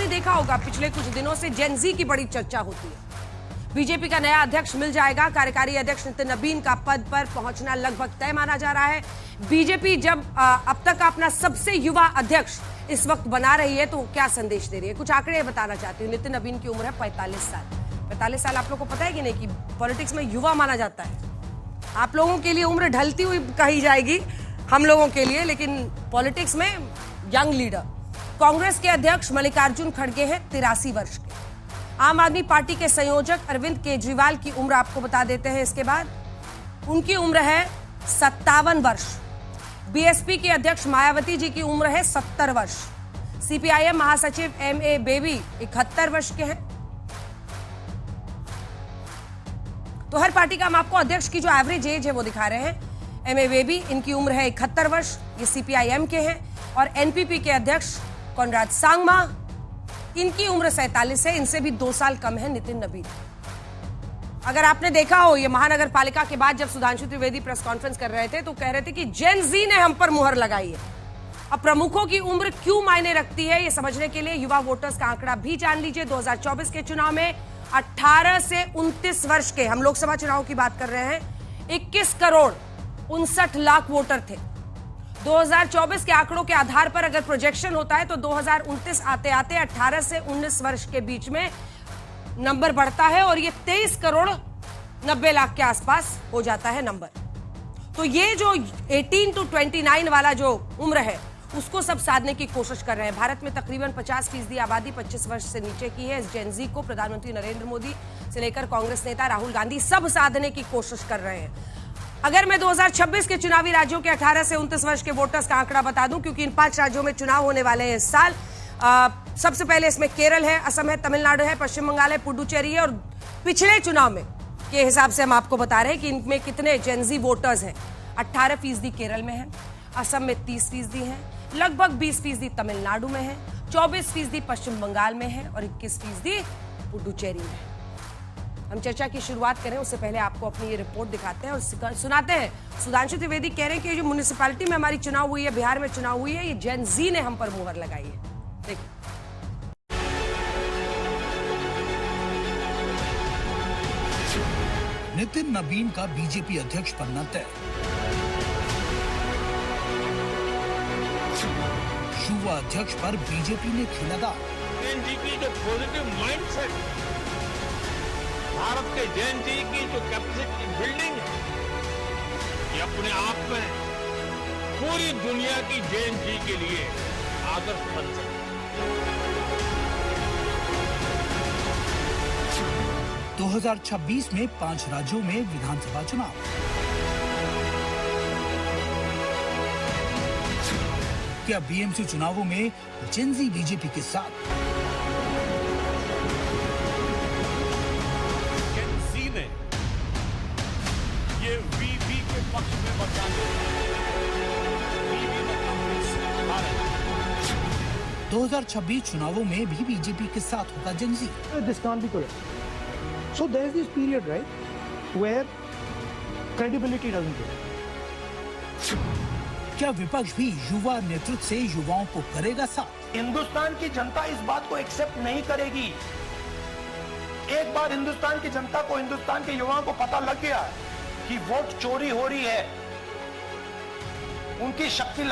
आपने देखा होगा पिछले कुछ दिनों से जेन जी की बड़ी चर्चा होती है। बीजेपी का नया अध्यक्ष मिल जाएगा। कार्यकारी अध्यक्ष नितिन नबीन का पद पर पहुंचना लगभग तय माना जा रहा है। बीजेपी जब अब तक अपना सबसे युवा अध्यक्ष इस वक्त बना रही है तो क्या संदेश दे रही है, कुछ आंकड़े बताना चाहती हूँ। नितिन नबीन की उम्र है 45 साल। 45 साल आप लोग को पता है कि नहीं कि पॉलिटिक्स में युवा माना जाता है। आप लोगों के लिए उम्र ढलती हुई कही जाएगी, हम लोगों के लिए लेकिन पॉलिटिक्स में यंग लीडर। कांग्रेस के अध्यक्ष मल्लिकार्जुन खड़गे हैं 83 वर्ष के। आम आदमी पार्टी के संयोजक अरविंद केजरीवाल की उम्र आपको बता देते हैं। इसके बाद उनकी उम्र है 57 वर्ष। बीएसपी के अध्यक्ष मायावती जी की उम्र है 70 वर्ष। सीपीआईएम महासचिव एमए बेबी 71 वर्ष के हैं। तो हर पार्टी का हम आपको अध्यक्ष की जो एवरेज एज है वो दिखा रहे हैं। एमए बेबी इनकी उम्र है 71 वर्ष, ये सीपीआईएम के हैं। और एनपीपी के अध्यक्ष कोनराड सांगमा, इनकी उम्र 47 है, इनसे भी 2 साल कम है नितिन नबीन। अगर आपने देखा हो ये महानगर पालिका के बाद जब सुधांशु त्रिवेदी प्रेस कॉन्फ्रेंस कर रहे थे तो कह रहे थे कि जेन जी ने हम पर मुहर लगाई है। अब प्रमुखों की उम्र क्यों मायने रखती है ये समझने के लिए युवा वोटर्स का आंकड़ा भी जान लीजिए। 2024 के चुनाव में 18 से 29 वर्ष के, हम लोकसभा चुनाव की बात कर रहे हैं, 21 करोड़ 59 लाख वोटर थे। 2024 के आंकड़ों के आधार पर अगर प्रोजेक्शन होता है तो 2029 आते आते 18 से 19 वर्ष के बीच में नंबर बढ़ता है और ये 23 करोड़ 90 लाख के आसपास हो जाता है नंबर। तो ये जो 18 to 29 वाला जो उम्र है उसको सब साधने की कोशिश कर रहे हैं। भारत में तकरीबन 50% आबादी 25 वर्ष से नीचे की है। इस जेन जी को प्रधानमंत्री नरेंद्र मोदी से लेकर कांग्रेस नेता राहुल गांधी सब साधने की कोशिश कर रहे हैं। अगर मैं 2026 के चुनावी राज्यों के 18 से 29 वर्ष के वोटर्स का आंकड़ा बता दूं, क्योंकि इन 5 राज्यों में चुनाव होने वाले हैं इस साल। सबसे पहले इसमें केरल है, असम है, तमिलनाडु है, पश्चिम बंगाल है, पुडुचेरी है। और पिछले चुनाव में के हिसाब से हम आपको बता रहे हैं कि इनमें कितने जेन जी वोटर्स हैं। 18% केरल में है, असम में 30% है, लगभग 20% तमिलनाडु में है, 24% पश्चिम बंगाल में है और 21% पुडुचेरी में है। हम चर्चा की शुरुआत करें उससे पहले आपको अपनी ये रिपोर्ट दिखाते हैं और सुनाते हैं। सुधांशु त्रिवेदी कह रहे हैं कि जो म्युनिसिपैलिटी में हमारी चुनाव हुई है, बिहार में चुनाव हुई है, ये जेन जी ने हम पर मुहर लगाई है। देखिए, नितिन नबीन का बीजेपी अध्यक्ष बनना तय। युवा अध्यक्ष पर बीजेपी ने खेला दांव। जेन जी की जो पॉजिटिव माइंडसेट, भारत के जेन जी की जो कैपेसिटी बिल्डिंग है, ये अपने आप में पूरी दुनिया की जेन जी के लिए आदर्श बन सकती है। 2026 में 5 राज्यों में विधानसभा चुनाव। क्या बीएमसी चुनावों में जेन जी बीजेपी के साथ? जेन जी ने ये वीवी के पक्ष में मतदान किया। 2026 चुनावों में भी बीजेपी के साथ होगा जेन जी। This can't be correct. So there is this period, right, where credibility doesn't go. क्या विपक्ष भी युवा नेतृत्व से युवाओं को करेगा साथ? हिंदुस्तान की जनता इस बात को एक्सेप्ट नहीं करेगी। एक बार हिंदुस्तान की जनता को, हिंदुस्तान के युवाओं को पता लग गया कि वोट चोरी हो रही है, उनकी शक्ति